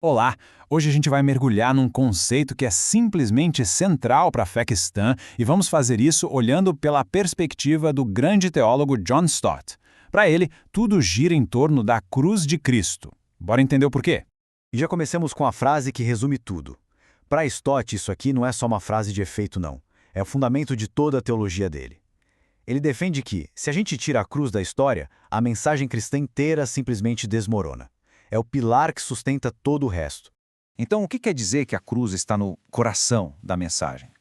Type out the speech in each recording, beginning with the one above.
Olá! Hoje a gente vai mergulhar num conceito que é simplesmente central para a fé cristã e vamos fazer isso olhando pela perspectiva do grande teólogo John Stott. Para ele, tudo gira em torno da cruz de Cristo. Bora entender o porquê? E já começamos com a frase que resume tudo. Para Stott, isso aqui não é só uma frase de efeito, não. É o fundamento de toda a teologia dele. Ele defende que, se a gente tira a cruz da história, a mensagem cristã inteira simplesmente desmorona. É o pilar que sustenta todo o resto. Então, o que quer dizer que a cruz está no coração da mensagem?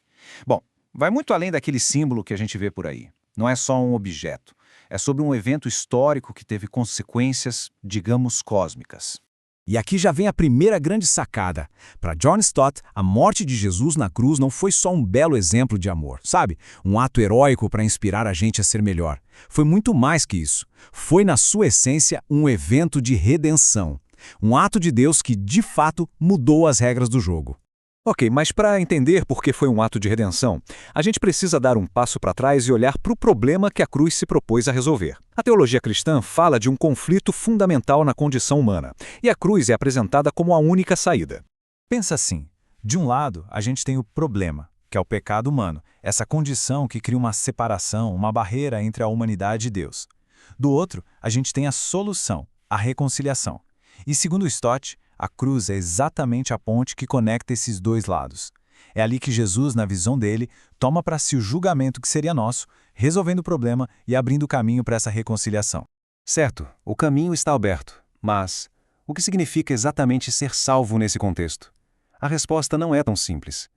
Bom, vai muito além daquele símbolo que a gente vê por aí. Não é só um objeto. É sobre um evento histórico que teve consequências, digamos, cósmicas. E aqui já vem a primeira grande sacada. Para John Stott, a morte de Jesus na cruz não foi só um belo exemplo de amor, sabe? Um ato heróico para inspirar a gente a ser melhor. Foi muito mais que isso. Foi, na sua essência, um evento de redenção. Um ato de Deus que, de fato, mudou as regras do jogo. Ok, mas para entender por que foi um ato de redenção, a gente precisa dar um passo para trás e olhar para o problema que a cruz se propôs a resolver. A teologia cristã fala de um conflito fundamental na condição humana, e a cruz é apresentada como a única saída. Pensa assim, de um lado, a gente tem o problema, que é o pecado humano, essa condição que cria uma separação, uma barreira entre a humanidade e Deus. Do outro, a gente tem a solução, a reconciliação. E segundo Stott, a cruz é exatamente a ponte que conecta esses dois lados. É ali que Jesus, na visão dele, toma para si o julgamento que seria nosso, resolvendo o problema e abrindo o caminho para essa reconciliação. Certo, o caminho está aberto, mas o que significa exatamente ser salvo nesse contexto? A resposta não é tão simples.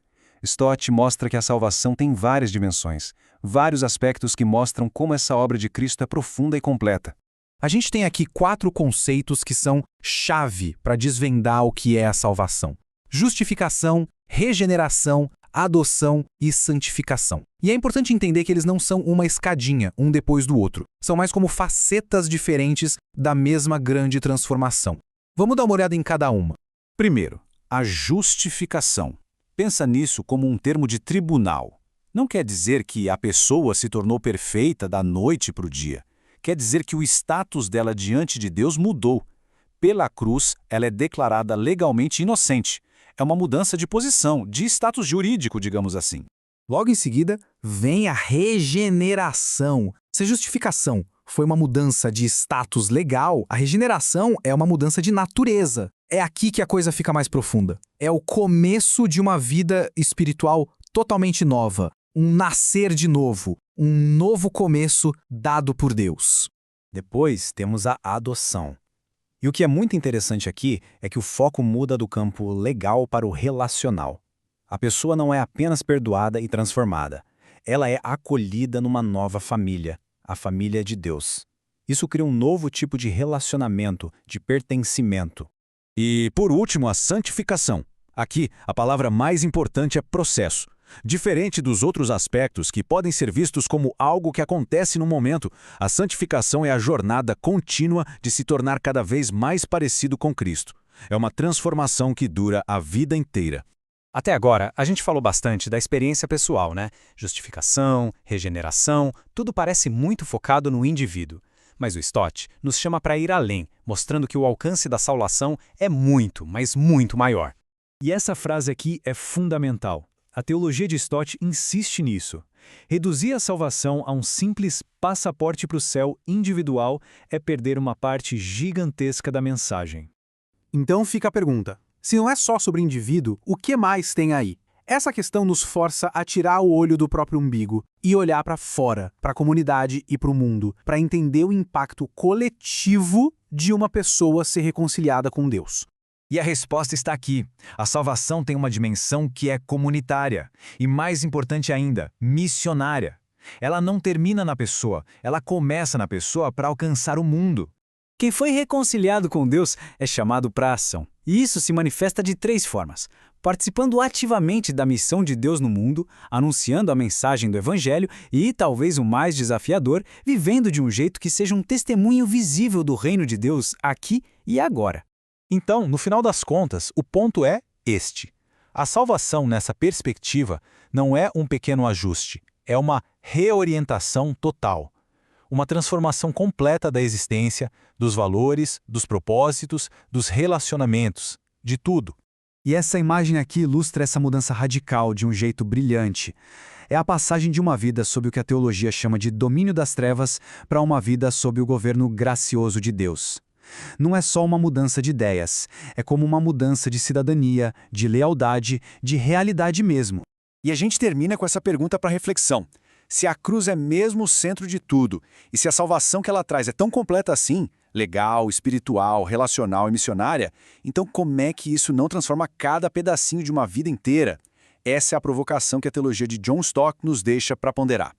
Stott mostra que a salvação tem várias dimensões, vários aspectos que mostram como essa obra de Cristo é profunda e completa. A gente tem aqui 4 conceitos que são chave para desvendar o que é a salvação: justificação, regeneração, adoção e santificação. E é importante entender que eles não são uma escadinha, um depois do outro. São mais como facetas diferentes da mesma grande transformação. Vamos dar uma olhada em cada uma. Primeiro, a justificação. Pensa nisso como um termo de tribunal. Não quer dizer que a pessoa se tornou perfeita da noite para o dia. Quer dizer que o status dela diante de Deus mudou. Pela cruz, ela é declarada legalmente inocente. É uma mudança de posição, de status jurídico, digamos assim. Logo em seguida, vem a regeneração. Se a justificação foi uma mudança de status legal, a regeneração é uma mudança de natureza. É aqui que a coisa fica mais profunda. É o começo de uma vida espiritual totalmente nova. Um nascer de novo. Um novo começo dado por Deus. Depois temos a adoção. E o que é muito interessante aqui é que o foco muda do campo legal para o relacional. A pessoa não é apenas perdoada e transformada. Ela é acolhida numa nova família, a família de Deus. Isso cria um novo tipo de relacionamento, de pertencimento. E, por último, a santificação. Aqui, a palavra mais importante é processo. Diferente dos outros aspectos que podem ser vistos como algo que acontece no momento, a santificação é a jornada contínua de se tornar cada vez mais parecido com Cristo. É uma transformação que dura a vida inteira. Até agora, a gente falou bastante da experiência pessoal, né? Justificação, regeneração, tudo parece muito focado no indivíduo. Mas o Stott nos chama para ir além, mostrando que o alcance da salvação é muito, mas muito maior. E essa frase aqui é fundamental. A teologia de Stott insiste nisso. Reduzir a salvação a um simples passaporte para o céu individual é perder uma parte gigantesca da mensagem. Então fica a pergunta: se não é só sobre o indivíduo, o que mais tem aí? Essa questão nos força a tirar o olho do próprio umbigo e olhar para fora, para a comunidade e para o mundo, para entender o impacto coletivo de uma pessoa ser reconciliada com Deus. E a resposta está aqui. A salvação tem uma dimensão que é comunitária. E mais importante ainda, missionária. Ela não termina na pessoa, ela começa na pessoa para alcançar o mundo. Quem foi reconciliado com Deus é chamado para a ação. E isso se manifesta de 3 formas: participando ativamente da missão de Deus no mundo, anunciando a mensagem do Evangelho e, talvez o mais desafiador, vivendo de um jeito que seja um testemunho visível do reino de Deus aqui e agora. Então, no final das contas, o ponto é este. A salvação nessa perspectiva não é um pequeno ajuste, é uma reorientação total. Uma transformação completa da existência, dos valores, dos propósitos, dos relacionamentos. de tudo. E essa imagem aqui ilustra essa mudança radical de um jeito brilhante. É a passagem de uma vida sob o que a teologia chama de domínio das trevas para uma vida sob o governo gracioso de Deus. Não é só uma mudança de ideias, é como uma mudança de cidadania, de lealdade, de realidade mesmo. E a gente termina com essa pergunta para reflexão. Se a cruz é mesmo o centro de tudo, e se a salvação que ela traz é tão completa assim, legal, espiritual, relacional e missionária, então como é que isso não transforma cada pedacinho de uma vida inteira? Essa é a provocação que a teologia de John Stott nos deixa para ponderar.